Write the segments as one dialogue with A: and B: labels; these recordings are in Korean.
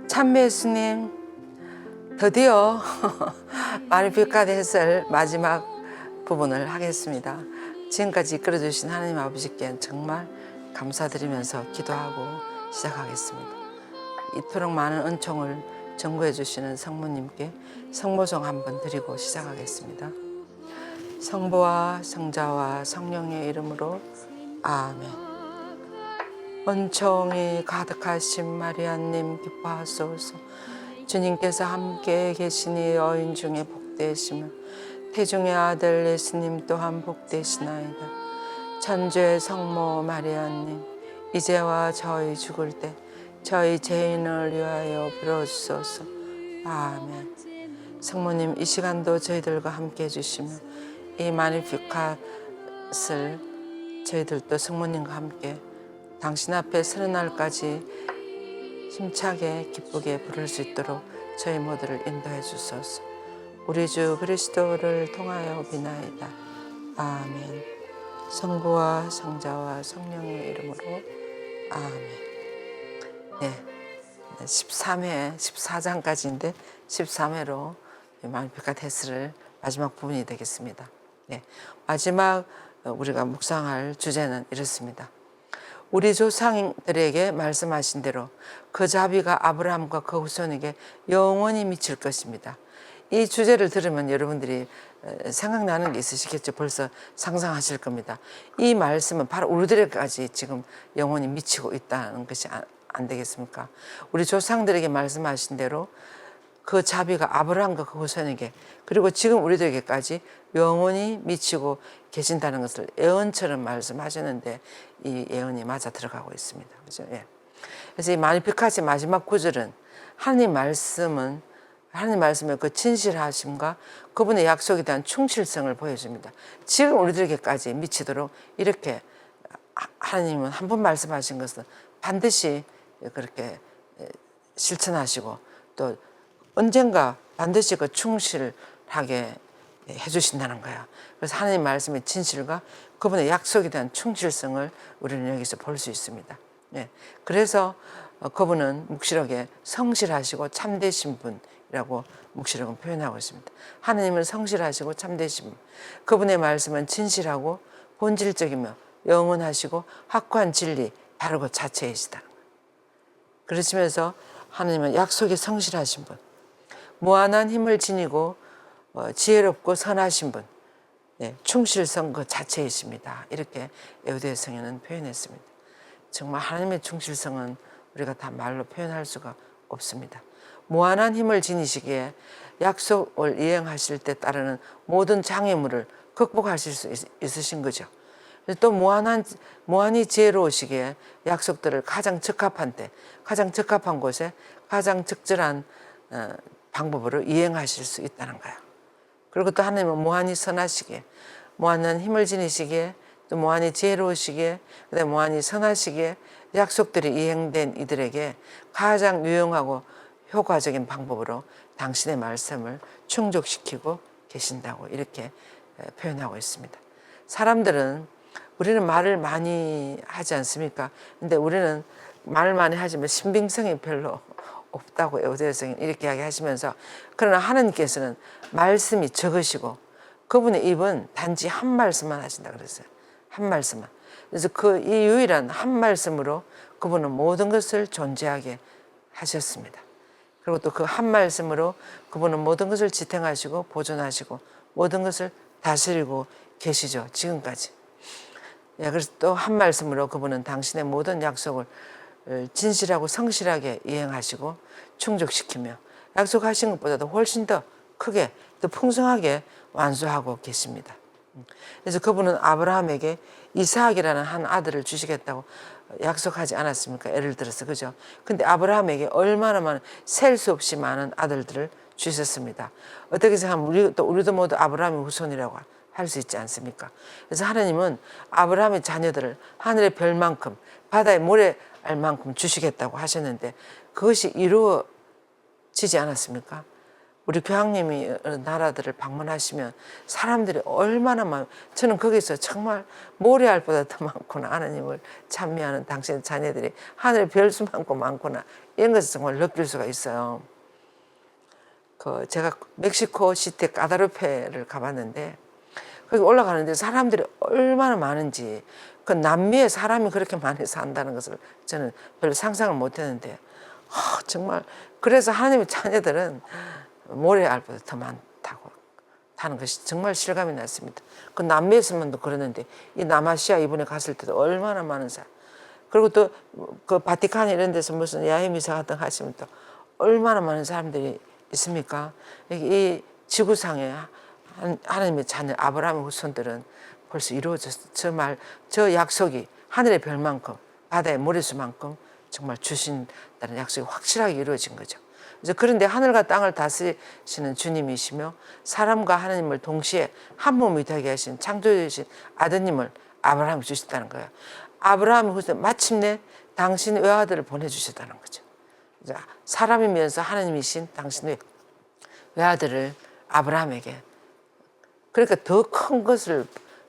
A: 참배 예수님, 드디어 마니피카드 해설 마지막 부분을 하겠습니다. 지금까지 이끌어주신 하나님 아버지께 정말 감사드리면서 기도하고 시작하겠습니다. 이토록 많은 은총을 전구해 주시는 성모님께 성모송 한번 드리고 시작하겠습니다. 성부와 성자와 성령의 이름으로 아멘. 은총이 가득하신 마리아님 기뻐하소서. 주님께서 함께 계시니 여인 중에 복되시며 태중의 아들 예수님 또한 복되시나이다. 천주의 성모 마리아님, 이제와 저희 죽을 때 저희 죄인을 위하여 빌어주소서. 아멘. 성모님, 이 시간도 저희들과 함께 해주시며 이 마니피캇을 저희들도 성모님과 함께 당신 앞에 서는 날까지 힘차게 기쁘게 부를 수 있도록 저희 모두를 인도해 주소서. 우리 주 그리스도를 통하여 비나이다. 아멘. 성부와 성자와 성령의 이름으로 아멘. 네, 13회, 14장까지인데 13회로 마니피캇 해설을 마지막 부분이 되겠습니다. 네, 마지막 우리가 묵상할 주제는 이렇습니다. 우리 조상들에게 말씀하신 대로 그 자비가 아브라함과 그 후손에게 영원히 미칠 것입니다. 이 주제를 들으면 여러분들이 생각나는 게 있으시겠죠. 벌써 상상하실 겁니다. 이 말씀은 바로 우리들에게까지 지금 영원히 미치고 있다는 것이 안 되겠습니까? 우리 조상들에게 말씀하신 대로 그 자비가 아브라함과 그 후손에게 그리고 지금 우리들에게까지 영원히 미치고 계신다는 것을 예언처럼 말씀하셨는데 이 예언이 맞아 들어가고 있습니다. 그죠? 예. 그래서 이 마니피캇의 마지막 구절은 하나님 말씀의 그 진실하심과 그분의 약속에 대한 충실성을 보여줍니다. 지금 우리들에게까지 미치도록 이렇게 하나님은 한 번 말씀하신 것은 반드시 그렇게 실천하시고 또 언젠가 반드시 그 충실하게 해주신다는 거야. 그래서 하나님 말씀의 진실과 그분의 약속에 대한 충실성을 우리는 여기서 볼 수 있습니다. 네. 그래서 그분은 묵시록에 성실하시고 참되신 분이라고 묵시록은 표현하고 있습니다. 하나님은 성실하시고 참되신 분. 그분의 말씀은 진실하고 본질적이며 영원하시고 확고한 진리, 바로 그 자체이시다. 그러시면서 하나님은 약속에 성실하신 분. 무한한 힘을 지니고 지혜롭고 선하신 분, 네, 충실성 그 자체이십니다. 이렇게 에우대성에는 표현했습니다. 정말 하나님의 충실성은 우리가 다 말로 표현할 수가 없습니다. 무한한 힘을 지니시기에 약속을 이행하실 때 따르는 모든 장애물을 극복하실 수 있으신 거죠. 또 무한히 지혜로우시기에 약속들을 가장 적합한 때, 가장 적합한 곳에 가장 적절한 방법으로 이행하실 수 있다는 거야. 그리고 또 하나님은 무한히 선하시기에, 무한한 힘을 지니시기에, 또 무한히 지혜로우시기에, 그다음에 무한히 선하시기에 약속들이 이행된 이들에게 가장 유용하고 효과적인 방법으로 당신의 말씀을 충족시키고 계신다고 이렇게 표현하고 있습니다. 사람들은 우리는 말을 많이 하지 않습니까? 근데 우리는 말을 많이 하지만 신빙성이 별로 없다고 에우대성이 이렇게 이야기하시면서 그러나 하나님께서는 말씀이 적으시고 그분의 입은 단지 한 말씀만 하신다 그랬어요. 한 말씀만. 그래서 그 이 유일한 한 말씀으로 그분은 모든 것을 존재하게 하셨습니다. 그리고 또 그 한 말씀으로 그분은 모든 것을 지탱하시고 보존하시고 모든 것을 다스리고 계시죠. 지금까지. 예, 그래서 또 한 말씀으로 그분은 당신의 모든 약속을 진실하고 성실하게 이행하시고 충족시키며 약속하신 것보다도 훨씬 더 크게 더 풍성하게 완수하고 계십니다. 그래서 그분은 아브라함에게 이삭이라는 한 아들을 주시겠다고 약속하지 않았습니까? 예를 들어서 그죠? 근데 아브라함에게 얼마나 많은 셀 수 없이 많은 아들들을 주셨습니다. 어떻게 생각하면 우리도 모두 아브라함의 후손이라고 할 수 있지 않습니까? 그래서 하나님은 아브라함의 자녀들을 하늘의 별만큼 바다의 모래알만큼 주시겠다고 하셨는데 그것이 이루어지지 않았습니까? 우리 교황님이 나라들을 방문하시면 사람들이 얼마나 저는 거기서 정말 모래알보다 더 많구나. 하나님을 찬미하는 당신의 자녀들이 하늘의 별수만큼 많구나. 이런 것을 정말 느낄 수가 있어요. 제가 멕시코 시티 까다르페를 가봤는데 거기 올라가는데 사람들이 얼마나 많은지, 그 남미에 사람이 그렇게 많이 산다는 것을 저는 별로 상상을 못했는데 정말 그래서 하나님의 자녀들은 모래알보다 더 많다고 하는 것이 정말 실감이 났습니다. 그 남미에서만도 그러는데 이 남아시아 이번에 갔을 때도 얼마나 많은 사람, 그리고 또 그 바티칸 이런 데서 무슨 야외 미사 같은 거 하시면 또 얼마나 많은 사람들이 있습니까? 이 지구상에 하나님의 자녀 아브라함의 후손들은 벌써 이루어졌어. 저 약속이 하늘의 별만큼 바다의 모래수만큼 정말 주신다는 약속이 확실하게 이루어진 거죠. 그래서 그런데 하늘과 땅을 다스리시는 주님이시며 사람과 하나님을 동시에 한 몸이 되게 하신 창조주신 아드님을 아브라함이 주셨다는 거예요. 아브라함의 후손 마침내 당신 외아들을 보내주셨다는 거죠. 사람이면서 하나님이신 당신의 외아들을 아브라함에게, 그러니까 더 큰 것을,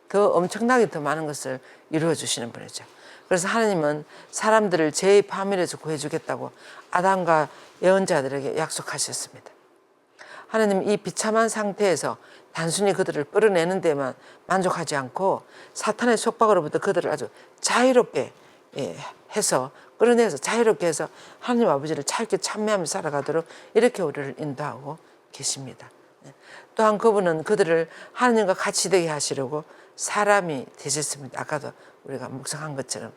A: 더 엄청나게 더 많은 것을 이루어 주시는 분이죠. 그래서 하나님은 사람들을 죄의 파멸에서 구해주겠다고 아담과 예언자들에게 약속하셨습니다. 하나님 이 비참한 상태에서 단순히 그들을 끌어내는 데만 만족하지 않고 사탄의 속박으로부터 그들을 아주 자유롭게 해서 끌어내서 자유롭게 해서 하나님 아버지를 자유롭게 찬미하며 살아가도록 이렇게 우리를 인도하고 계십니다. 또한 그분은 그들을 하나님과 같이 되게 하시려고 사람이 되셨습니다. 아까도 우리가 묵상한 것처럼.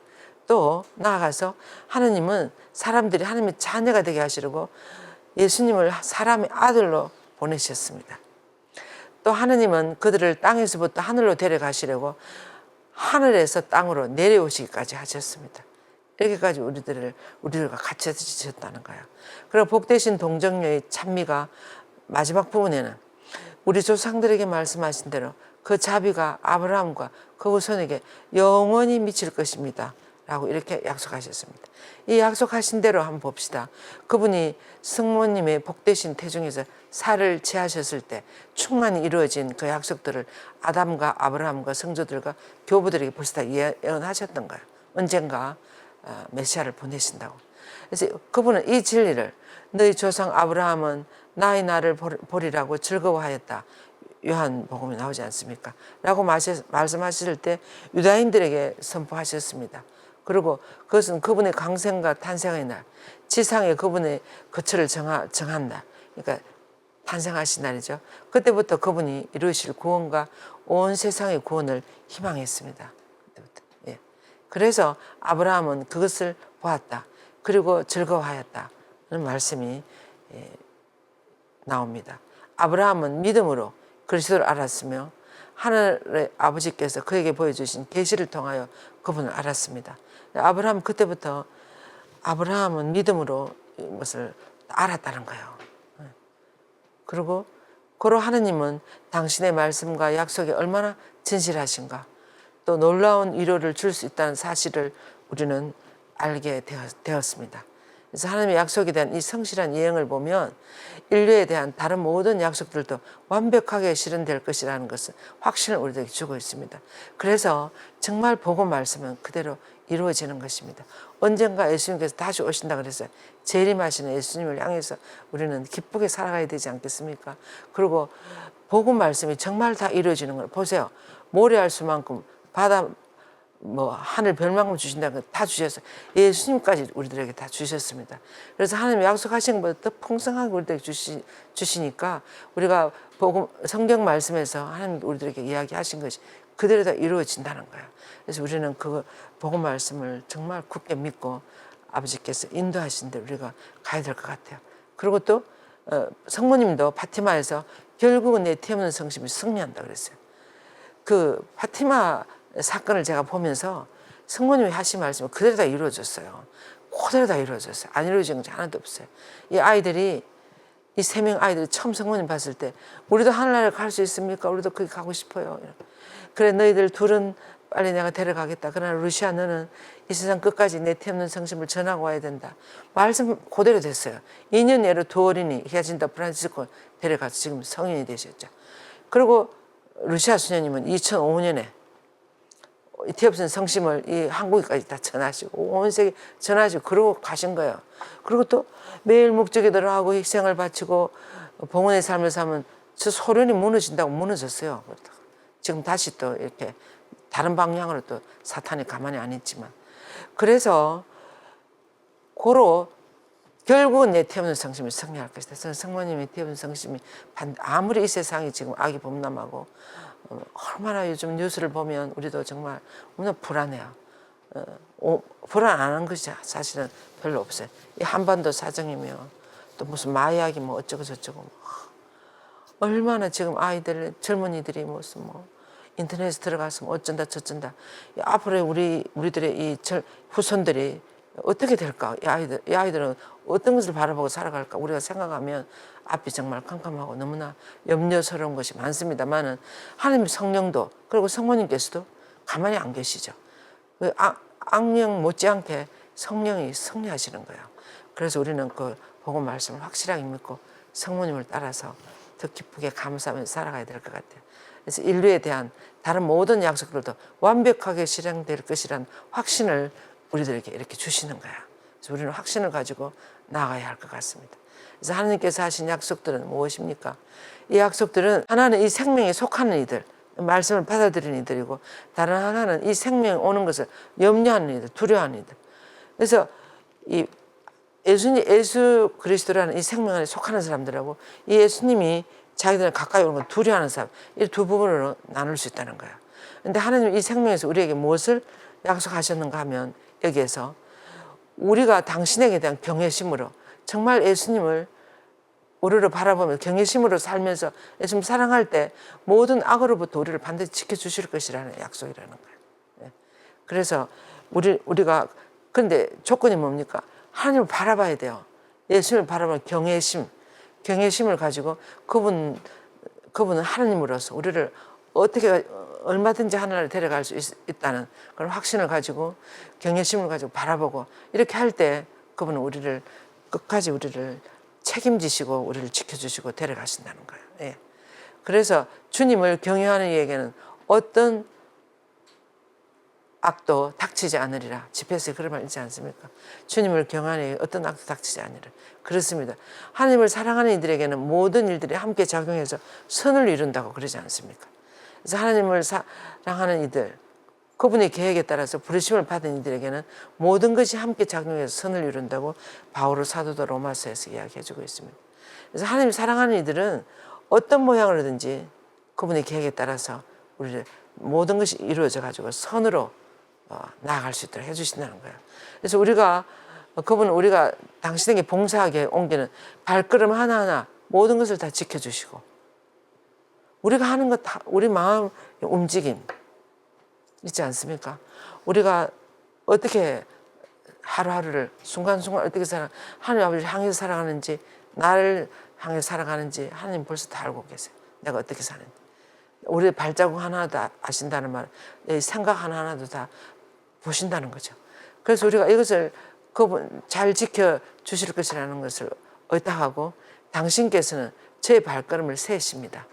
A: 또 나아가서 하나님은 사람들이 하나님의 자녀가 되게 하시려고 예수님을 사람의 아들로 보내셨습니다. 또 하나님은 그들을 땅에서부터 하늘로 데려가시려고 하늘에서 땅으로 내려오시기까지 하셨습니다. 이렇게까지 우리들과 같이 주셨다는 거예요. 그리고 복되신 동정녀의 찬미가 마지막 부분에는 우리 조상들에게 말씀하신 대로 그 자비가 아브라함과 그 후손에게 영원히 미칠 것입니다 라고 이렇게 약속하셨습니다. 이 약속하신 대로 한번 봅시다. 그분이 성모님의 복되신 태중에서 살을 취하셨을 때 충만히 이루어진 그 약속들을 아담과 아브라함과 성조들과 교부들에게 벌써 다 예언하셨던 거예요. 언젠가 메시아를 보내신다고. 그래서 그분은 이 진리를 너희 조상 아브라함은 나의 날을 보리라고 즐거워하였다. 요한복음에 나오지 않습니까? 라고 말씀하실 때 유다인들에게 선포하셨습니다. 그리고 그것은 그분의 강생과 탄생의 날, 지상에 그분의 거처를 정한 날, 그러니까 탄생하신 날이죠. 그때부터 그분이 이루실 구원과 온 세상의 구원을 희망했습니다. 그때부터. 예. 그래서 아브라함은 그것을 보았다. 그리고 즐거워하였다는 말씀이 나옵니다. 아브라함은 믿음으로 그리스도를 알았으며 하늘의 아버지께서 그에게 보여주신 계시를 통하여 그분을 알았습니다. 아브라함 그때부터 아브라함은 믿음으로 이것을 알았다는 거예요. 그리고 고로 하느님은 당신의 말씀과 약속이 얼마나 진실하신가, 또 놀라운 위로를 줄 수 있다는 사실을 우리는 알게 되었습니다. 그래서 하나님의 약속에 대한 이 성실한 예언을 보면 인류에 대한 다른 모든 약속들도 완벽하게 실현될 것이라는 것을 확신을 우리에게 주고 있습니다. 그래서 정말 복음 말씀은 그대로 이루어지는 것입니다. 언젠가 예수님께서 다시 오신다 그래서 재림하시는 예수님을 향해서 우리는 기쁘게 살아가야 되지 않겠습니까? 그리고 복음 말씀이 정말 다 이루어지는 걸 보세요. 모래알 수만큼 바다 하늘 별만큼 주신다는 거 다 주셨어요. 예수님까지 우리들에게 다 주셨습니다. 그래서 하나님 약속하신 것보다 더 풍성하게 우리들에게 주시니까 우리가 복음 성경 말씀에서 하나님 우리들에게 이야기하신 것이 그대로 다 이루어진다는 거예요. 그래서 우리는 그 복음 말씀을 정말 굳게 믿고 아버지께서 인도하신 대로 우리가 가야 될 것 같아요. 그리고 또 성모님도 파티마에서 결국은 내 티 없는 성심이 승리한다 그랬어요. 그 파티마 사건을 제가 보면서 성모님이 하신 말씀이 그대로 다 이루어졌어요. 그대로 다 이루어졌어요. 안 이루어진 게 하나도 없어요. 이 아이들이, 이 3명 아이들이 처음 성모님 봤을 때 우리도 하늘나라를 갈 수 있습니까? 우리도 거기 가고 싶어요. 그래 너희들 둘은 빨리 내가 데려가겠다. 그러나 루시아 너는 이 세상 끝까지 내 태 없는 성심을 전하고 와야 된다. 말씀 그대로 됐어요. 2년 내로 두 어린이 히아진다 프란시스코 데려가서 지금 성인이 되셨죠. 그리고 루시아 수녀님은 2005년에 태 없는 성심을 이 한국까지 다 전하시고 온 세계 전하시고 그러고 가신 거예요. 그리고 또 매일 목적기도를 하고 희생을 바치고 봉헌의 삶을 사면 저 소련이 무너진다고 무너졌어요. 지금 다시 또 이렇게 다른 방향으로 또 사탄이 가만히 안 있지만 그래서 고로 결국은 내 태어난 성심이 승리할 것이다. 성모님의 태어난 성심이 아무리 이 세상이 지금 악이 범람하고 얼마나 요즘 뉴스를 보면 우리도 정말 너무나 불안해요. 불안 안 하는 것이 사실은 별로 없어요. 이 한반도 사정이며 또 무슨 마약이 뭐 어쩌고 저쩌고 얼마나 지금 아이들 젊은이들이 무슨 뭐 인터넷에 들어가서 뭐 어쩐다 저쩐다. 앞으로 우리들의 이 후손들이 어떻게 될까? 이 아이들은 어떤 것을 바라보고 살아갈까? 우리가 생각하면 앞이 정말 캄캄하고 너무나 염려스러운 것이 많습니다만은 하나님 성령도 그리고 성모님께서도 가만히 안 계시죠. 악령 못지않게 성령이 승리하시는 거예요. 그래서 우리는 그 복음 말씀을 확실하게 믿고 성모님을 따라서 더 기쁘게 감사하면서 살아가야 될 것 같아요. 그래서 인류에 대한 다른 모든 약속들도 완벽하게 실행될 것이라는 확신을 우리들에게 이렇게 주시는 거야. 그래서 우리는 확신을 가지고 나아가야 할 것 같습니다. 그래서 하나님께서 하신 약속들은 무엇입니까? 이 약속들은 하나는 이 생명에 속하는 이들, 말씀을 받아들이는 이들이고 다른 하나는 이 생명이 오는 것을 염려하는 이들, 두려워하는 이들. 그래서 이 예수 그리스도라는 이 생명 안에 속하는 사람들하고 이 예수님이 자기들 가까이 오는 걸 두려워하는 사람, 이 두 부분으로 나눌 수 있다는 거야. 그런데 하나님 이 생명에서 우리에게 무엇을 약속하셨는가 하면 여기에서 우리가 당신에게 대한 경외심으로 정말 예수님을 우리를 바라보며 경외심으로 살면서 예수님 사랑할 때 모든 악으로부터 우리를 반드시 지켜주실 것이라는 약속이라는 거예요. 그래서 우리가 근데 조건이 뭡니까? 하나님을 바라봐야 돼요. 예수님을 바라보는 경외심을 가지고 그분은 하나님으로서 우리를 어떻게 얼마든지 하나님을 데려갈 수 있다는 그런 확신을 가지고 경외심을 가지고 바라보고 이렇게 할 때 그분은 우리를 끝까지 우리를 책임지시고 우리를 지켜주시고 데려가신다는 거예요. 예. 그래서 주님을 경외하는 이에게는 어떤 악도 닥치지 않으리라. 집회에서 그런 말 있지 않습니까? 주님을 경외하는 이에게 어떤 악도 닥치지 않으리라. 그렇습니다. 하나님을 사랑하는 이들에게는 모든 일들이 함께 작용해서 선을 이룬다고 그러지 않습니까? 그래서 하나님을 사랑하는 이들, 그분의 계획에 따라서 부르심을 받은 이들에게는 모든 것이 함께 작용해서 선을 이룬다고 바울 사도도 로마서에서 이야기해주고 있습니다. 그래서 하나님을 사랑하는 이들은 어떤 모양으로든지 그분의 계획에 따라서 우리를 모든 것이 이루어져 가지고 선으로 나아갈 수 있도록 해주신다는 거예요. 그래서 우리가 당신에게 봉사하게 옮기는 발걸음 하나하나 모든 것을 다 지켜주시고 우리가 하는 것 다 우리 마음 움직임 있지 않습니까? 우리가 어떻게 하루하루를 순간순간 어떻게 하나님 아버지를 향해서 살아가는지 나를 향해서 살아가는지 하나님 벌써 다 알고 계세요. 내가 어떻게 사는지. 우리의 발자국 하나도 아신다는 말, 내 생각 하나하나도 다 보신다는 거죠. 그래서 우리가 이것을 그분 잘 지켜주실 것이라는 것을 의탁하고 당신께서는 제 발걸음을 세십니다.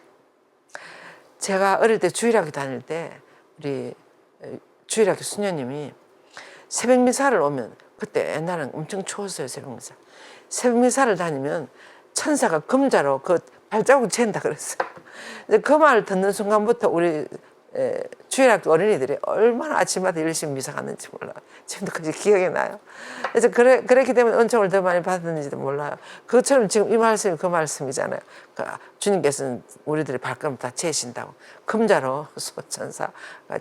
A: 제가 어릴 때 주일학교 다닐 때 우리 주일학교 수녀님이 새벽 미사를 오면 그때 옛날은 엄청 추웠어요. 새벽 미사. 새벽 미사를 다니면 천사가 금자로 그 발자국 잰다 그랬어요. 그 말을 듣는 순간부터 우리 주일학교 어린이들이 얼마나 아침마다 열심히 미사 갔는지 몰라요. 지금도까지 기억이 나요. 그래서 그랬기 때문에 은총을 더 많이 받았는지도 몰라요. 그것처럼 지금 이 말씀이 그 말씀이잖아요. 주님께서는 우리들의 발걸음 다 재신다고 금자로 소천사가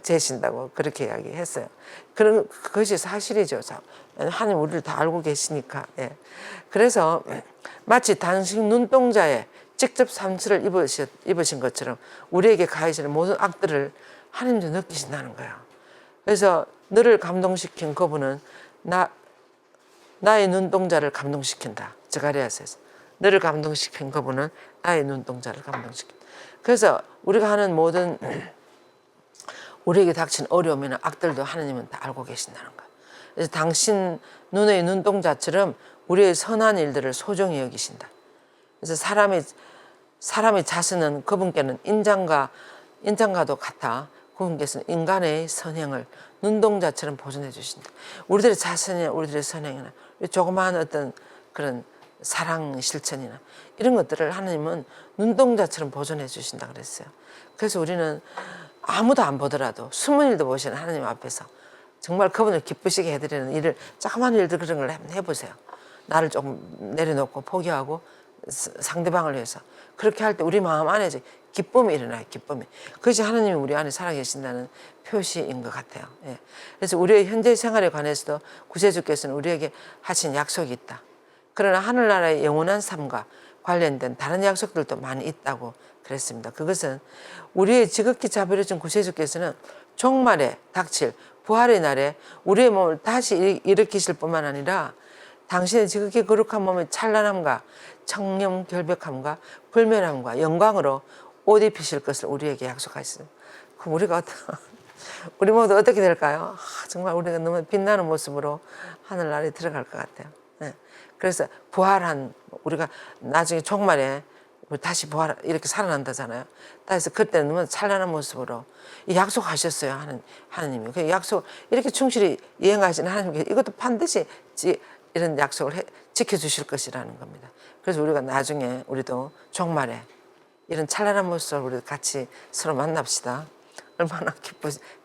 A: 재신다고 그렇게 이야기했어요. 그것이 사실이죠. 하나님 우리를 다 알고 계시니까. 예. 그래서 마치 당신 눈동자에 직접 상처를 입으신 것처럼 우리에게 가해지는 모든 악들을 하나님도 느끼신다는 거예요. 그래서 너를 감동시킨 그분은 나의 눈동자를 감동시킨다. 저가리아스에서 너를 감동시킨 그분은 나의 눈동자를 감동시킨다. 그래서 우리가 하는 모든 우리에게 닥친 어려움이나 악들도 하나님은 다 알고 계신다는 거예요. 그래서 당신 눈의 눈동자처럼 우리의 선한 일들을 소중히 여기신다. 그래서 사람의 자신은 그분께는 인장과도 같아 그분께서는 인간의 선행을 눈동자처럼 보존해 주신다. 우리들의 자신이나 우리들의 선행이나 조그마한 어떤 그런 사랑 실천이나 이런 것들을 하나님은 눈동자처럼 보존해 주신다 그랬어요. 그래서 우리는 아무도 안 보더라도 숨은 일도 보시는 하나님 앞에서 정말 그분을 기쁘시게 해드리는 일을, 조그마한 일들 그런 걸 한번 해보세요. 나를 조금 내려놓고 포기하고 상대방을 위해서 그렇게 할 때 우리 마음 안에 기쁨이 일어나요. 기쁨이. 그것이 하나님이 우리 안에 살아계신다는 표시인 것 같아요. 예. 그래서 우리의 현재 생활에 관해서도 구세주께서는 우리에게 하신 약속이 있다. 그러나 하늘나라의 영원한 삶과 관련된 다른 약속들도 많이 있다고 그랬습니다. 그것은 우리의 지극히 자비로우신 구세주께서는 종말에 닥칠 부활의 날에 우리의 몸을 다시 일으키실 뿐만 아니라 당신의 지극히 거룩한 몸의 찬란함과 청렴 결백함과 불면함과 영광으로 옷 입히실 것을 우리에게 약속하셨어요. 그럼 우리 모두 어떻게 될까요? 정말 우리가 너무 빛나는 모습으로 하늘나라에 들어갈 것 같아요. 네. 그래서 부활한 우리가 나중에 종말에 다시 부활 이렇게 살아난다잖아요. 그래서 그때는 너무 찬란한 모습으로 약속하셨어요. 하나님이 그 약속 이렇게 충실히 이행하시는 하나님께 이것도 반드시 이런 약속을 지켜주실 것이라는 겁니다. 그래서 우리가 나중에 우리도 종말에 이런 찬란한 모습으로 우리 같이 서로 만납시다. 얼마나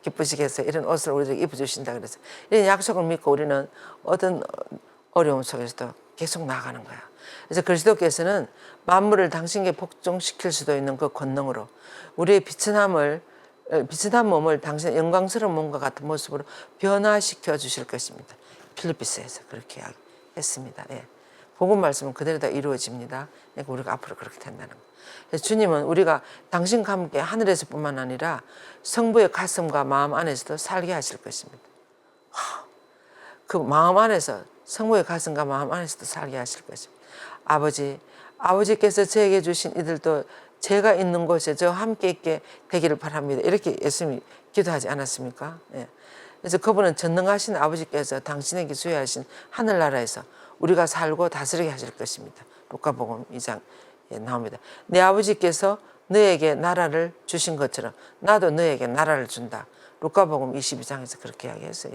A: 기쁘시겠어요. 이런 옷을 우리에게 입어주신다 그래서 이런 약속을 믿고 우리는 어떤 어려움 속에서도 계속 나가는 거야. 그래서 그리스도께서는 만물을 당신께 복종시킬 수도 있는 그 권능으로 우리의 비천한 몸을 당신의 영광스러운 몸과 같은 모습으로 변화시켜 주실 것입니다. 필리피스에서 그렇게 했습니다. 예. 복음 말씀은 그대로 다 이루어집니다. 그러니까 우리가 앞으로 그렇게 된다는 거예요. 그래서 주님은 우리가 당신과 함께 하늘에서뿐만 아니라 성부의 가슴과 마음 안에서도 살게 하실 것입니다. 그 마음 안에서 성부의 가슴과 마음 안에서도 살게 하실 것입니다. 아버지께서 저에게 주신 이들도 제가 있는 곳에 저 함께 있게 되기를 바랍니다. 이렇게 예수님이 기도하지 않았습니까? 예. 그래서 그분은 전능하신 아버지께서 당신에게 수여하신 하늘나라에서 우리가 살고 다스리게 하실 것입니다. 루카복음 2장에 나옵니다. 내 아버지께서 너에게 나라를 주신 것처럼 나도 너에게 나라를 준다. 루카복음 22장에서 그렇게 이야기했어요.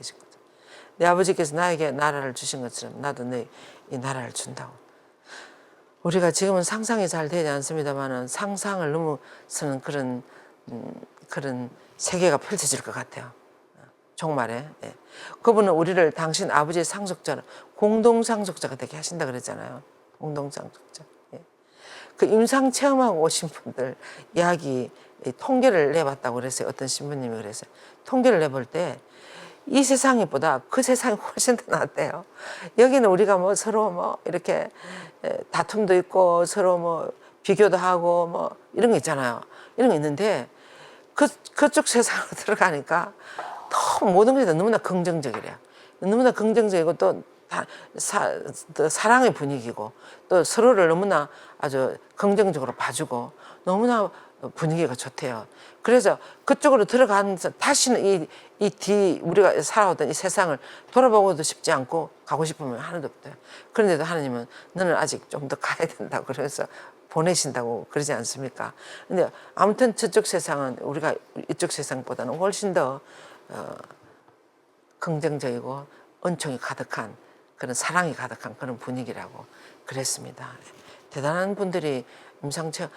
A: 내 아버지께서 나에게 나라를 주신 것처럼 나도 너에게 이 나라를 준다고. 우리가 지금은 상상이 잘 되지 않습니다만 상상을 넘어서는 그런 세계가 펼쳐질 것 같아요. 종말에. 예. 그분은 우리를 당신 아버지의 상속자로 공동상속자가 되게 하신다 그랬잖아요. 공동상속자. 예. 그 임상 체험하고 오신 분들 이야기 통계를 내봤다고 그랬어요. 어떤 신부님이 그랬어요. 통계를 내볼 때 이 세상보다 그 세상이 훨씬 더 낫대요. 여기는 우리가 뭐 서로 뭐 이렇게 다툼도 있고 서로 뭐 비교도 하고 뭐 이런 거 있잖아요. 이런 거 있는데 그쪽 세상으로 들어가니까 또 모든 것이 너무나 긍정적이래요. 너무나 긍정적이고 또 사랑의 분위기고 또 서로를 너무나 아주 긍정적으로 봐주고 너무나 분위기가 좋대요. 그래서 그쪽으로 들어가면서 다시는 우리가 살아오던 이 세상을 돌아보고도 싶지 않고 가고 싶으면 하나도 없대요. 그런데도 하나님은 너는 아직 좀 더 가야 된다고 그래서 보내신다고 그러지 않습니까? 근데 아무튼 저쪽 세상은 우리가 이쪽 세상보다는 훨씬 더 긍정적이고 은총이 가득한 그런 사랑이 가득한 그런 분위기라고 그랬습니다. 대단한 분들이 임상체험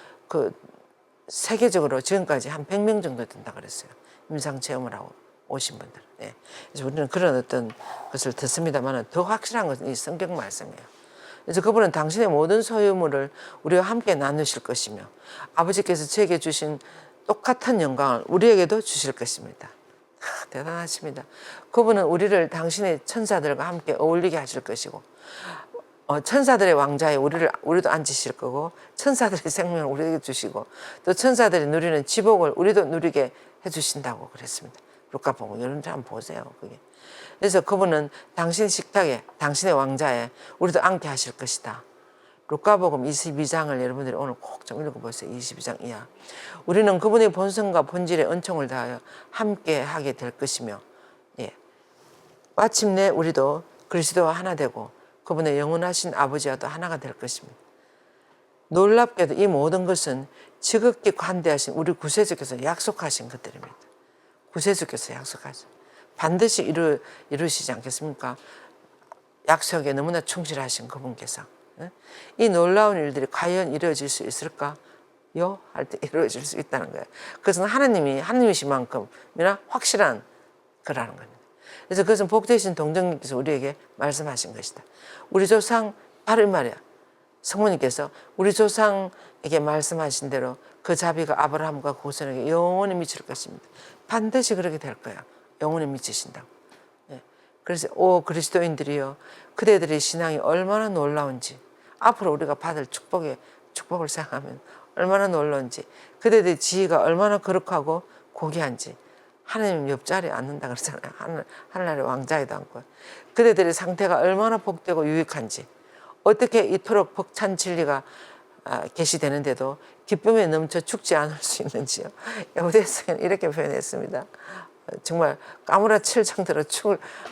A: 세계적으로 지금까지 한 100명 정도 된다 그랬어요. 임상체험을 하고 오신 분들. 네. 그래서 우리는 그런 어떤 것을 듣습니다만 더 확실한 것은 이 성경 말씀이에요. 그래서 그분은 당신의 모든 소유물을 우리와 함께 나누실 것이며 아버지께서 저에게 주신 똑같은 영광을 우리에게도 주실 것입니다. 대단하십니다. 그분은 우리를 당신의 천사들과 함께 어울리게 하실 것이고 천사들의 왕자에 우리도 앉으실 거고 천사들의 생명을 우리에게 주시고 또 천사들이 누리는 지복을 우리도 누리게 해주신다고 그랬습니다. 루카복음 여러분 한번 보세요. 그게. 그래서 그분은 당신 식탁에 당신의 왕자에 우리도 앉게 하실 것이다. 루카복음 22장을 여러분들이 오늘 꼭 좀 읽어보세요. 22장 이하. 우리는 그분의 본성과 본질의 은총을 다하여 함께 하게 될 것이며, 예. 마침내 우리도 그리스도와 하나 되고 그분의 영원하신 아버지와도 하나가 될 것입니다. 놀랍게도 이 모든 것은 지극히 관대하신 우리 구세주께서 약속하신 것들입니다. 구세주께서 약속하신, 반드시 이루시지 않겠습니까? 약속에 너무나 충실하신 그분께서. 이 놀라운 일들이 과연 이루어질 수 있을까요? 할 때 이루어질 수 있다는 거예요. 그것은 하나님이신 만큼이나 확실한 거라는 겁니다. 그래서 그것은 복되신 동정님께서 우리에게 말씀하신 것이다. 우리 조상, 바로 이 말이야. 성모님께서 우리 조상에게 말씀하신 대로 그 자비가 아브라함과 고선에게 영원히 미칠 것입니다. 반드시 그렇게 될 거야. 영원히 미치신다고. 예. 그래서 오 그리스도인들이여, 그대들의 신앙이 얼마나 놀라운지, 앞으로 우리가 받을 축복을 생각하면 얼마나 놀라운지, 그대들의 지혜가 얼마나 거룩하고 고귀한지. 하나님 옆자리에 앉는다 그러잖아요. 하늘나라의 왕자에도 앉고. 그대들의 상태가 얼마나 복되고 유익한지, 어떻게 이토록 벅찬 진리가 계시되는데도 기쁨에 넘쳐 죽지 않을 수 있는지요. 야고대서는 이렇게 표현했습니다. 정말 까무라칠 정도로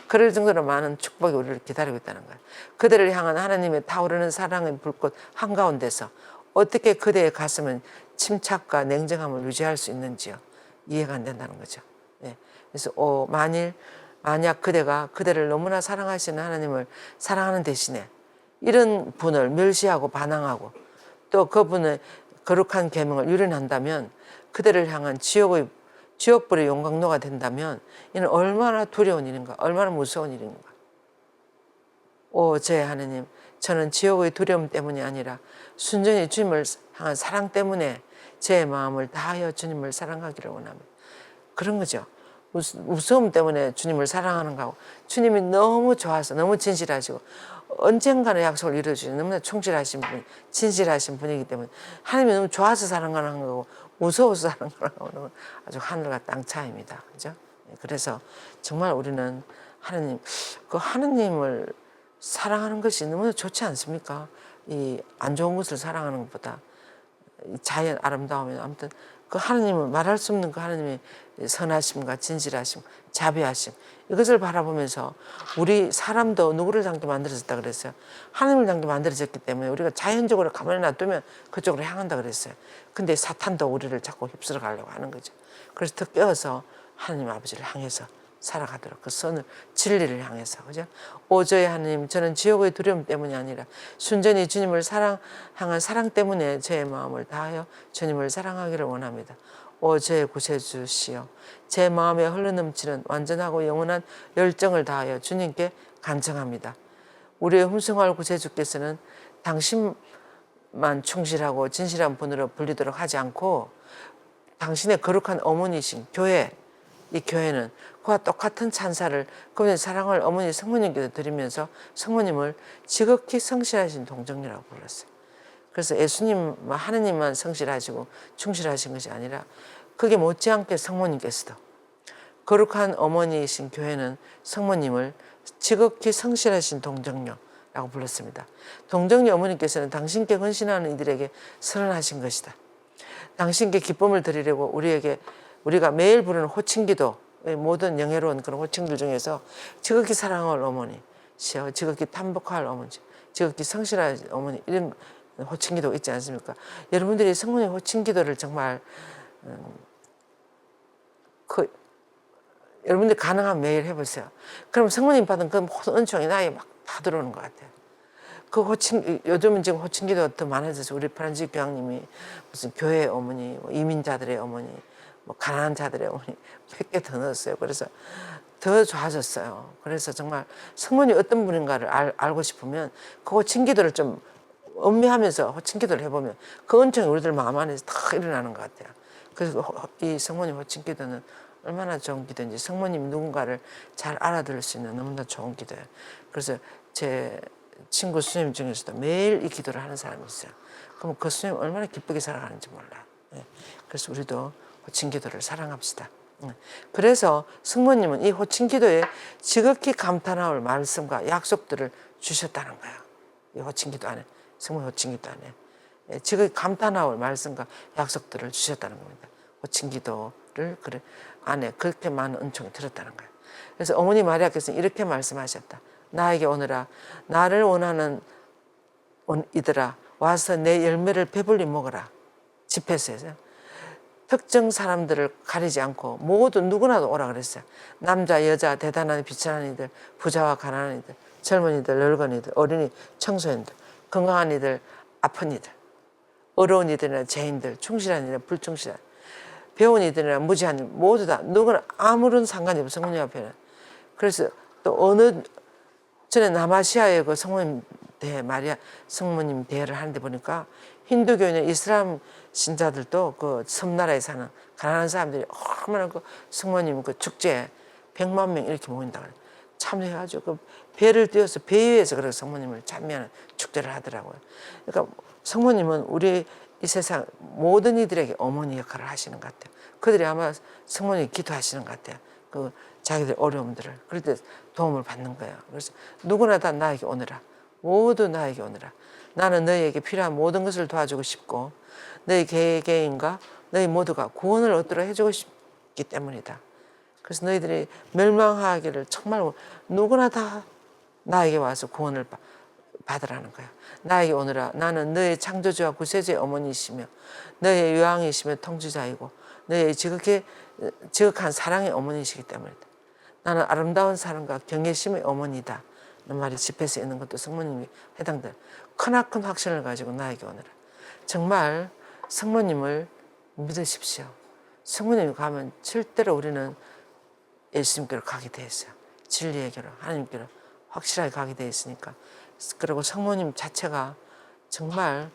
A: 그럴 정도로 많은 축복이 우리를 기다리고 있다는 거예요. 그들을 향한 하나님의 타오르는 사랑의 불꽃 한가운데서 어떻게 그대의 가슴은 침착과 냉정함을 유지할 수 있는지요. 이해가 안 된다는 거죠. 네. 그래서 만약 그대가 그대를 너무나 사랑하시는 하나님을 사랑하는 대신에 이런 분을 멸시하고 반항하고 또 그분의 거룩한 계명을 유린한다면, 그대를 향한 지옥불의 용광로가 된다면 이는 얼마나 두려운 일인가, 얼마나 무서운 일인가. 오 제 하나님, 저는 지옥의 두려움 때문이 아니라 순전히 주님을 향한 사랑 때문에 제 마음을 다하여 주님을 사랑하기를 원합니다. 그런 거죠. 무서움 때문에 주님을 사랑하는 거고, 주님이 너무 좋아서 너무 진실하시고 언젠가는 약속을 이루어주시는 너무나 충실하신 분, 진실하신 분이기 때문에 하나님이 너무 좋아서 사랑하는 거고 무서워서 사랑하는 거는 아주 하늘과 땅 차이입니다. 그죠? 그래서 정말 우리는 하나님을 사랑하는 것이 너무나 좋지 않습니까? 이 안 좋은 것을 사랑하는 것보다 자연 아름다움이, 아무튼 그 하나님을 말할 수 없는 그 하나님의 선하심과 진실하심, 자비하심, 이것을 바라보면서 우리 사람도 누구를 닮게 만들어졌다 그랬어요. 하나님을 닮게 만들어졌기 때문에 우리가 자연적으로 가만히 놔두면 그쪽으로 향한다 그랬어요. 근데 사탄도 우리를 자꾸 휩쓸어 가려고 하는 거죠. 그래서 더 깨어서 하나님 아버지를 향해서 살아가도록, 그 선을, 진리를 향해서, 그죠? 오 저의 하나님, 저는 지옥의 두려움 때문이 아니라 순전히 주님을 향한 사랑 때문에 제 마음을 다하여 주님을 사랑하기를 원합니다. 오 저의 구세주시여, 제 마음에 흘러넘치는 완전하고 영원한 열정을 다하여 주님께 간청합니다. 우리의 흠숭할 구세주께서는 당신만 충실하고 진실한 분으로 불리도록 하지 않고 당신의 거룩한 어머니신 교회, 이 교회는 그와 똑같은 찬사를, 그분의 사랑을 어머니 성모님께서 드리면서 성모님을 지극히 성실하신 동정녀라고 불렀어요. 그래서 예수님, 하느님만 성실하시고 충실하신 것이 아니라 그게 못지않게 성모님께서도, 거룩한 어머니이신 교회는 성모님을 지극히 성실하신 동정녀라고 불렀습니다. 동정녀 어머니께서는 당신께 헌신하는 이들에게 선언하신 것이다. 당신께 기쁨을 드리려고 우리가 매일 부르는 호칭기도, 모든 영예로운 그런 호칭들 중에서 지극히 사랑할 어머니, 지극히 탐복할 어머니, 지극히 성실한 어머니, 이런 호칭기도 있지 않습니까? 여러분들이 성모님 호칭기도를 정말 여러분들 가능하면 매일 해보세요. 그럼 성모님 받은 그 은총이 나에 막 다 들어오는 것 같아요. 그 요즘은 지금 호칭기도 더 많아져서 우리 프란지스 교황님이 무슨 교회 어머니, 이민자들의 어머니, 가난한 자들의 어머니 100개 더 넣었어요. 그래서 더 좋아졌어요. 그래서 정말 성모님 어떤 분인가를 알고 싶으면 그 호칭기도를 좀 음미하면서 호칭기도를 해보면 그 은총이 우리들 마음 안에서 다 일어나는 것 같아요. 그래서 이 성모님 호칭기도는 얼마나 좋은 기도인지, 성모님 누군가를 잘 알아들을 수 있는 너무나 좋은 기도예요. 그래서 제 친구 수녀님 중에서도 매일 이 기도를 하는 사람이 있어요. 그럼 그 수녀님 얼마나 기쁘게 살아가는지 몰라. 그래서 우리도 호칭기도를 사랑합시다. 그래서 성모님은 이 호칭기도에 지극히 감탄할 말씀과 약속들을 주셨다는 거예요. 이 호칭기도 안에 성모님 호칭기도 안 해. 예, 지금 감탄하올 말씀과 약속들을 주셨다는 겁니다. 호칭기도를 그래 안에 그렇게 많은 은총이 들었다는 거예요. 그래서 어머니 마리아께서는 이렇게 말씀하셨다. 나에게 오너라. 나를 원하는 이들아 와서 내 열매를 배불리 먹어라. 집회에서 특정 사람들을 가리지 않고 모두 누구나도 오라 그랬어요. 남자, 여자, 대단한 비천한 이들, 부자와 가난한 이들, 젊은이들, 늙은이들, 어린이, 청소년들, 건강한 이들, 아픈 이들, 어려운 이들이나 죄인들, 충실한 이들이나 불충실한, 배운 이들이나 무지한 이들, 모두 다 누구나 아무런 상관이 없어 성모님 앞에는. 그래서 또 어느 전에 남아시아의 그 성모님 대 마리아 성모님 대회를 하는데 보니까 힌두교나 이슬람 신자들도 그 섬나라에 사는 가난한 사람들이 얼마나 그 성모님 그 축제에 100만 명 이렇게 모인다 그래. 참여해가지고 그 배를 띄워서 배 위에서 그렇게 성모님을 찬미하는 축제를 하더라고요. 그러니까 성모님은 우리 이 세상 모든 이들에게 어머니 역할을 하시는 것 같아요. 그들이 아마 성모님이 기도하시는 것 같아요. 그 자기들 어려움들을 그럴 때 도움을 받는 거예요. 그래서 누구나 다 나에게 오너라. 모두 나에게 오너라. 나는 너희에게 필요한 모든 것을 도와주고 싶고 너희 개개인과 너희 모두가 구원을 얻도록 해주고 싶기 때문이다. 그래서 너희들이 멸망하기를 정말 누구나 다 나에게 와서 구원을 받으라는 거야. 나에게 오너라. 나는 너의 창조주와 구세주의 어머니이시며 너의 요양이시며 통치자이고 너의 지극한 사랑의 어머니이시기 때문이다. 나는 아름다운 사랑과 경외심의 어머니다. 이 말이 집회에서 있는 것도 성모님이 해당돼요. 크나큰 확신을 가지고 나에게 오너라. 정말 성모님을 믿으십시오. 성모님이 가면 절대로 우리는 예수님께로 가게 돼 있어요. 진리에게로 하나님께로 확실하게 가게 돼 있으니까. 그리고 성모님 자체가 정말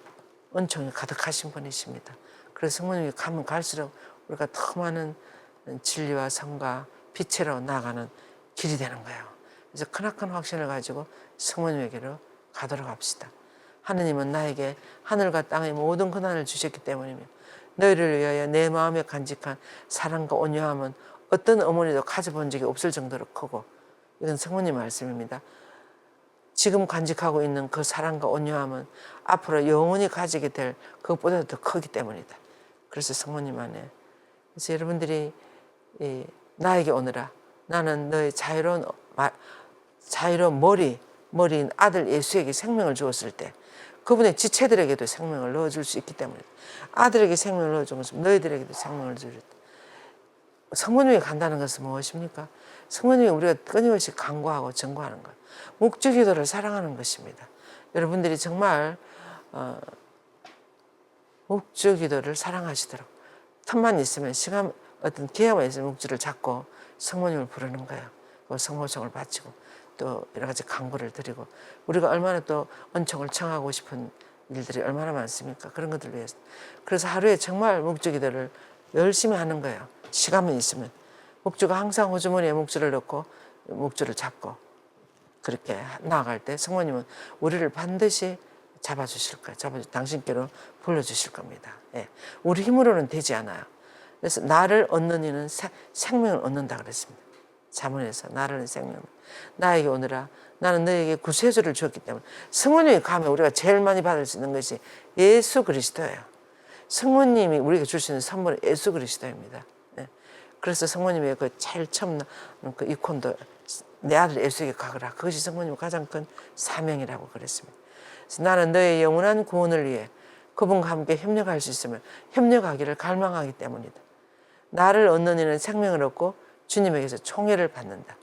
A: 은총이 가득하신 분이십니다. 그래서 성모님이 가면 갈수록 우리가 더 많은 진리와 성과 빛으로 나아가는 길이 되는 거예요. 그래서 크나큰 확신을 가지고 성모님에게로 가도록 합시다. 하느님은 나에게 하늘과 땅의 모든 고난을 주셨기 때문이며 너희를 위하여 내 마음에 간직한 사랑과 온유함은 어떤 어머니도 가져본 적이 없을 정도로 크고, 이건 성모님 말씀입니다. 지금 간직하고 있는 그 사랑과 온유함은 앞으로 영원히 가지게 될 그것보다 더 크기 때문이다. 그래서 성모님 안에, 그래서 여러분들이 나에게 오너라. 나는 너의 자유로운 머리인 아들 예수에게 생명을 주었을 때 그분의 지체들에게도 생명을 넣어줄 수 있기 때문에, 아들에게 생명을 넣어준 것은 너희들에게도 생명을 주었다. 성모님이 간다는 것은 무엇입니까? 성모님이 우리가 끊임없이 간구하고 증거하는 것, 목주기도를 사랑하는 것입니다. 여러분들이 정말 목주기도를 사랑하시도록 틈만 있으면, 시간 어떤 기회만 있으면 목주를 잡고 성모님을 부르는 거예요. 그 성모청을 바치고 또 여러 가지 간구를 드리고, 우리가 얼마나 또 은총을 청하고 싶은 일들이 얼마나 많습니까? 그런 것들 위해서. 그래서 하루에 정말 목주기도를 열심히 하는 거예요. 시간만 있으면. 목주가 항상 호주머니에 목주를 넣고 목주를 잡고 그렇게 나아갈 때 성모님은 우리를 반드시 잡아주실 거예요. 당신께로 불러주실 겁니다. 예. 우리 힘으로는 되지 않아요. 그래서 나를 얻는 이는 생명을 얻는다 그랬습니다. 자문에서 나를 생명, 나에게 오너라. 나는 너에게 구세주를 주었기 때문에. 성모님이 가면 우리가 제일 많이 받을 수 있는 것이 예수 그리스도예요. 성모님이 우리에게 줄 수 있는 선물은 예수 그리스도입니다. 네. 그래서 성모님의 그 제일 처음 그 이콘도 내 아들 예수에게 가거라. 그것이 성모님의 가장 큰 사명이라고 그랬습니다. 그래서 나는 너의 영원한 구원을 위해 그분과 함께 협력할 수 있으면 협력하기를 갈망하기 때문이다. 나를 얻는 이는 생명을 얻고 주님에게서 총애를 받는다.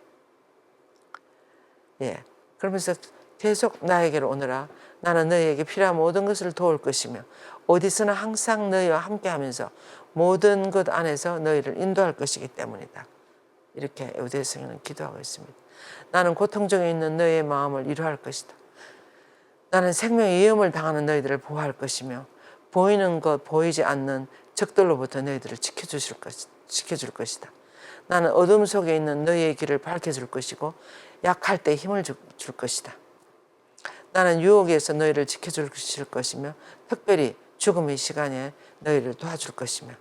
A: 예. 그러면서 계속 나에게로 오너라. 나는 너희에게 필요한 모든 것을 도울 것이며 어디서나 항상 너희와 함께 하면서 모든 것 안에서 너희를 인도할 것이기 때문이다. 이렇게 에우대서는 기도하고 있습니다. 나는 고통 중에 있는 너희의 마음을 위로할 것이다. 나는 생명의 위험을 당하는 너희들을 보호할 것이며 보이는 것 보이지 않는 적들로부터 너희들을 지켜줄 것이다. 나는 어둠 속에 있는 너희의 길을 밝혀줄 것이고 약할 때 힘을 줄 것이다. 나는 유혹에서 너희를 지켜줄 것이며 특별히 죽음의 시간에 너희를 도와줄 것이며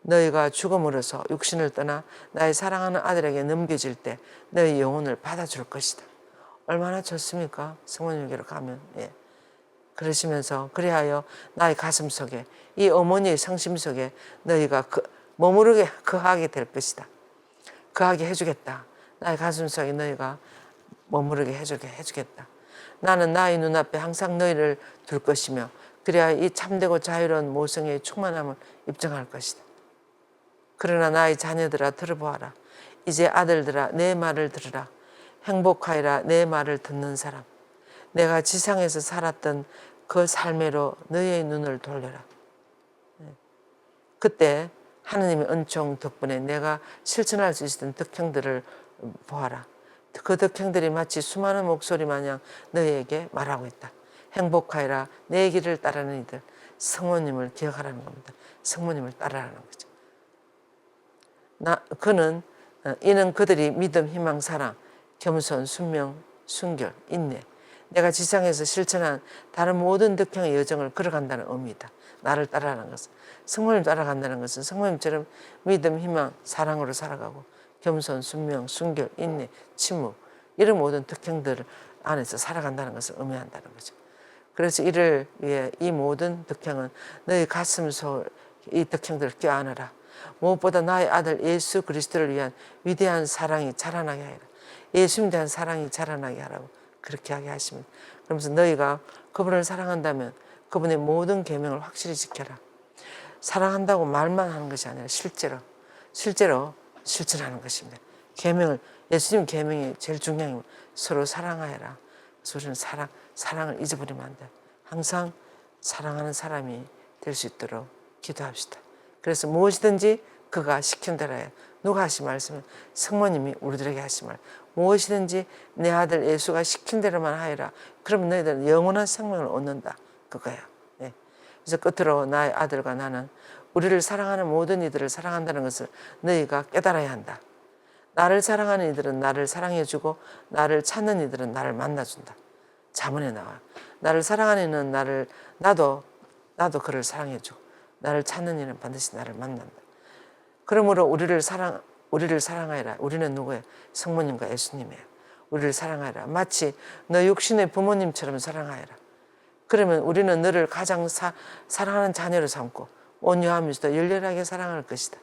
A: 너희가 죽음으로써 육신을 떠나 나의 사랑하는 아들에게 넘겨질 때 너희 영혼을 받아줄 것이다. 얼마나 좋습니까? 성모님께로 가면. 예. 그러시면서 그리하여 나의 가슴 속에 이 어머니의 성심 속에 너희가 머무르게 거하게 될 것이다. 거하게 해주겠다. 나의 가슴 속에 너희가 머무르게 해주겠다. 나는 나의 눈앞에 항상 너희를 둘 것이며 그래야 이 참되고 자유로운 모성의 충만함을 입증할 것이다. 그러나 나의 자녀들아 들어보아라. 이제 아들들아 내 말을 들으라. 행복하여라 내 말을 듣는 사람. 내가 지상에서 살았던 그 삶으로 너희의 눈을 돌려라. 그때 하느님의 은총 덕분에 내가 실천할 수 있었던 덕행들을 보아라. 그 덕행들이 마치 수많은 목소리 마냥 너희에게 말하고 있다. 행복하여라 내 길을 따르는 이들. 성모님을 기억하라는 겁니다. 성모님을 따라라는 거죠. 이는 그들이 믿음, 희망, 사랑, 겸손, 순명, 순결, 인내. 내가 지상에서 실천한 다른 모든 덕행의 여정을 걸어간다는 의미다. 나를 따라가는 것은. 성모님 따라간다는 것은 성모님처럼 믿음, 희망, 사랑으로 살아가고 겸손, 순명, 순결, 인내, 침묵 이런 모든 덕행들 안에서 살아간다는 것을 의미한다는 거죠. 그래서 이를 위해 이 모든 덕행은 너희 가슴 속 이 덕행들을 껴안으라. 무엇보다 나의 아들 예수 그리스도를 위한 위대한 사랑이 자라나게 하라. 예수님에 대한 사랑이 자라나게 하라고 그렇게 하게 하십니다. 그러면서 너희가 그분을 사랑한다면 그분의 모든 계명을 확실히 지켜라. 사랑한다고 말만 하는 것이 아니라 실제로 실천하는 것입니다. 계명을 예수님 계명이 제일 중요한 게 서로 사랑하여라. 그래서 우리는 사랑을 잊어버리면 안 돼. 항상 사랑하는 사람이 될 수 있도록 기도합시다. 그래서 무엇이든지 그가 시킨 대로 해요. 누가 하신 말씀은 성모님이 우리들에게 하신 말. 무엇이든지 내 아들 예수가 시킨 대로만 하여라. 그러면 너희들은 영원한 생명을 얻는다. 그거예요. 네. 그래서 끝으로 나의 아들과 나는 우리를 사랑하는 모든 이들을 사랑한다는 것을 너희가 깨달아야 한다. 나를 사랑하는 이들은 나를 사랑해주고 나를 찾는 이들은 나를 만나준다. 자문에 나와요. 나를 사랑하는 이는 나도 그를 사랑해주고 나를 찾는 이는 반드시 나를 만난다. 그러므로 우리를 사랑하여라. 우리는 누구예요? 성모님과 예수님이에요. 우리를 사랑하여라. 마치 너 육신의 부모님처럼 사랑하여라. 그러면 우리는 너를 가장 사랑하는 자녀로 삼고 온유하면서도 열렬하게 사랑할 것이다.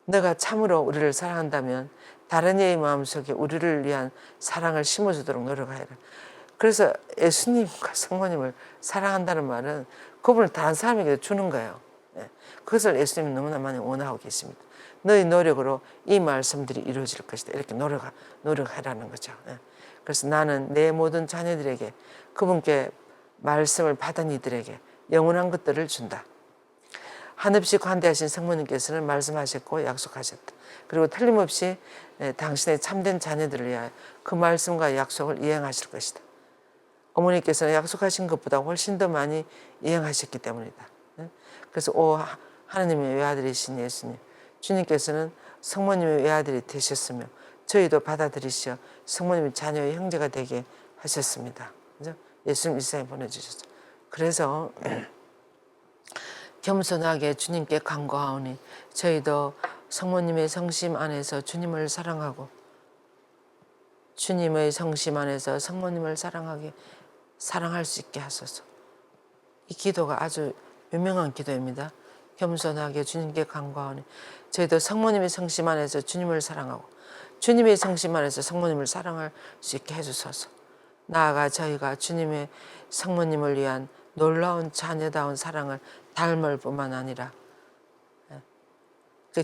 A: 너가 참으로 우리를 사랑한다면 다른 이의 마음속에 우리를 위한 사랑을 심어주도록 노력하여라. 그래서 예수님과 성모님을 사랑한다는 말은 그분을 다른 사람에게 주는 거예요. 그것을 예수님은 너무나 많이 원하고 계십니다. 너의 노력으로 이 말씀들이 이루어질 것이다. 이렇게 노력하라는 거죠. 그래서 나는 내 모든 자녀들에게 그분께 말씀을 받은 이들에게 영원한 것들을 준다. 한없이 관대하신 성모님께서는 말씀하셨고 약속하셨다. 그리고 틀림없이 당신의 참된 자녀들을 위하여 그 말씀과 약속을 이행하실 것이다. 어머니께서는 약속하신 것보다 훨씬 더 많이 이행하셨기 때문이다. 그래서 하나님의 외아들이신 예수님, 주님께서는 성모님의 외아들이 되셨으며 저희도 받아들이시어 성모님의 자녀의 형제가 되게 하셨습니다. 그죠? 예수님 이 세상에 보내주셨어요. 그래서 겸손하게 주님께 간구하오니 저희도 성모님의 성심 안에서 주님을 사랑하고 주님의 성심 안에서 성모님을 사랑할 수 있게 하소서. 이 기도가 아주 유명한 기도입니다. 겸손하게 주님께 간구하오니 저희도 성모님의 성심 안에서 주님을 사랑하고 주님의 성심 안에서 성모님을 사랑할 수 있게 해주소서. 나아가 저희가 주님의 성모님을 위한 놀라운 자녀다운 사랑을 닮을 뿐만 아니라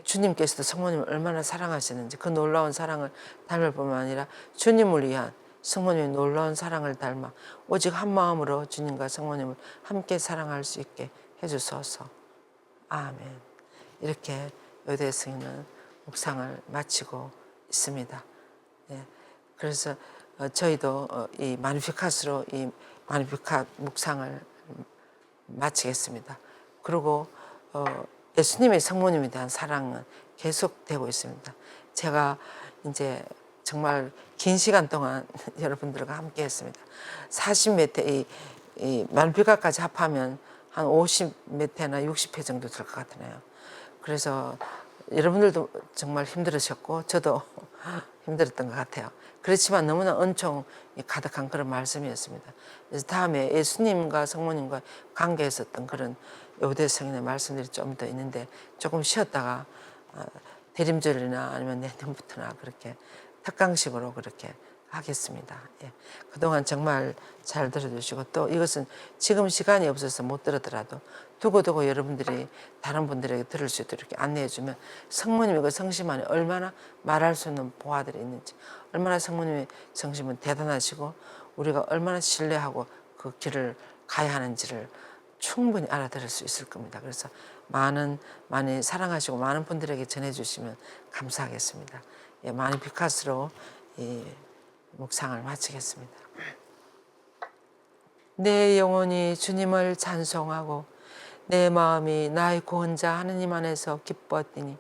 A: 주님께서도 성모님을 얼마나 사랑하시는지 그 놀라운 사랑을 닮을 뿐만 아니라 주님을 위한 성모님의 놀라운 사랑을 닮아 오직 한 마음으로 주님과 성모님을 함께 사랑할 수 있게 해주소서. 아멘. 이렇게 요대 스님은 묵상을 마치고 있습니다. 그래서 저희도 이 마니피카스로 이 마니피카 묵상을 마치겠습니다. 그리고 예수님의 성모님에 대한 사랑은 계속되고 있습니다. 제가 이제 정말 긴 시간 동안 여러분들과 함께 했습니다. 40몇 회, 이 마니피카까지 합하면 한 50몇 회나 60회 정도 될 것 같네요. 그래서 여러분들도 정말 힘들으셨고 저도 힘들었던 것 같아요. 그렇지만 너무나 은총이 가득한 그런 말씀이었습니다. 그래서 다음에 예수님과 성모님과 관계에 있었던 그런 요대 성인의 말씀들이 좀 더 있는데 조금 쉬었다가 대림절이나 아니면 내년부터나 그렇게 특강식으로 그렇게 하겠습니다. 예. 그동안 정말 잘 들어주시고 또 이것은 지금 시간이 없어서 못 들었더라도 두고두고 여러분들이 다른 분들에게 들을 수 있도록 이렇게 안내해 주면 성모님의 그 성심안에 얼마나 말할 수 없는 보화들이 있는지, 얼마나 성모님의 성심은 대단하시고 우리가 얼마나 신뢰하고 그 길을 가야 하는지를 충분히 알아들을 수 있을 겁니다. 그래서 많이 사랑하시고 많은 분들에게 전해주시면 감사하겠습니다. 예, 많이 비카스로 이 묵상을 마치겠습니다. 내 영혼이 주님을 찬송하고 내 마음이 나의 구원자 하느님 안에서 기뻤더니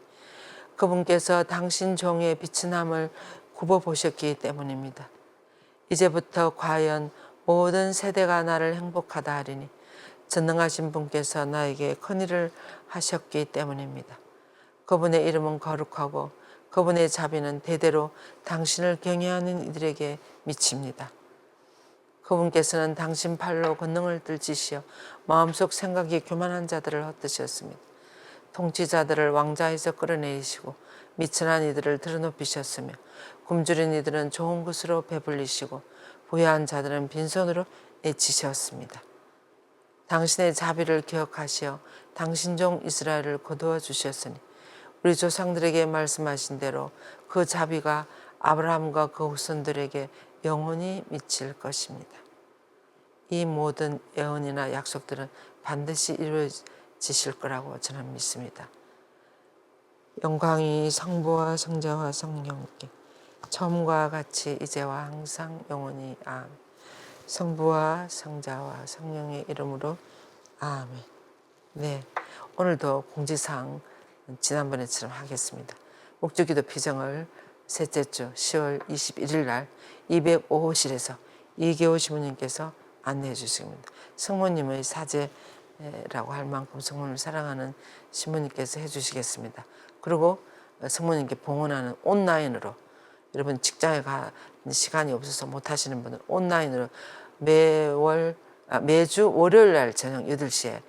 A: 그분께서 당신 종의 비천함을 굽어보셨기 때문입니다. 이제부터 과연 모든 세대가 나를 행복하다 하리니 전능하신 분께서 나에게 큰일을 하셨기 때문입니다. 그분의 이름은 거룩하고 그분의 자비는 대대로 당신을 경외하는 이들에게 미칩니다. 그분께서는 당신 팔로 권능을 들지시어 마음속 생각이 교만한 자들을 헛드셨습니다. 통치자들을 왕좌에서 끌어내리시고 미천한 이들을 드러높이셨으며 굶주린 이들은 좋은 것으로 배불리시고 부유한 자들은 빈손으로 내치셨습니다. 당신의 자비를 기억하시어 당신 종 이스라엘을 거두어 주셨으니 우리 조상들에게 말씀하신 대로 그 자비가 아브라함과 그 후손들에게 영원히 미칠 것입니다. 이 모든 예언이나 약속들은 반드시 이루어지실 거라고 저는 믿습니다. 영광이 성부와 성자와 성령께 처음과 같이 이제와 항상 영원히 아멘. 성부와 성자와 성령의 이름으로 아멘. 네, 오늘도 공지사항 지난번에처럼 하겠습니다. 목주기도 피정을 셋째 주 10월 21일 날 205호실에서 이계호 시부님께서 안내해 주십니다. 성모님의 사제라고 할 만큼 성모님을 사랑하는 시부님께서 해주시겠습니다. 그리고 성모님께 봉헌하는 온라인으로, 여러분 직장에 가 시간이 없어서 못 하시는 분은 온라인으로 매주 월요일 날 저녁 8시에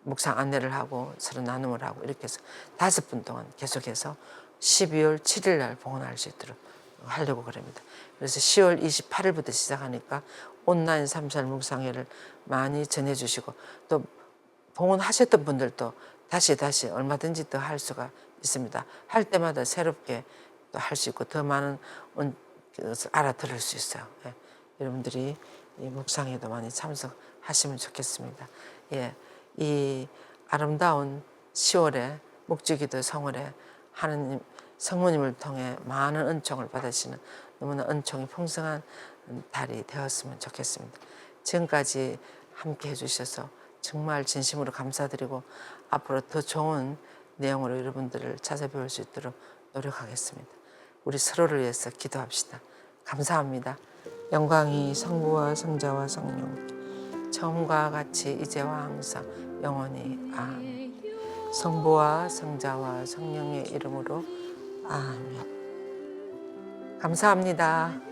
A: 묵상 안내를 하고 서로 나눔을 하고 이렇게 해서 5분 동안 계속해서 12월 7일 날 봉헌할 수 있도록 하려고 그럽니다. 그래서 10월 28일부터 시작하니까 온라인 3살 묵상회를 많이 전해주시고 또 봉헌하셨던 분들도 다시 얼마든지 더 할 수가 있습니다. 할 때마다 새롭게 또 할 수 있고 더 많은 것을 알아들을 수 있어요. 예. 여러분들이 이 묵상회도 많이 참석하시면 좋겠습니다. 예. 이 아름다운 10월에 목주기도 성월에 하느님 성모님을 통해 많은 은총을 받으시는 너무나 은총이 풍성한 달이 되었으면 좋겠습니다. 지금까지 함께 해주셔서 정말 진심으로 감사드리고 앞으로 더 좋은 내용으로 여러분들을 찾아뵐 수 있도록 노력하겠습니다. 우리 서로를 위해서 기도합시다. 감사합니다. 영광이 성부와 성자와 성령 처음과 같이 이제와 항상 영원히 아멘. 성부와 성자와 성령의 이름으로 아멘. 감사합니다.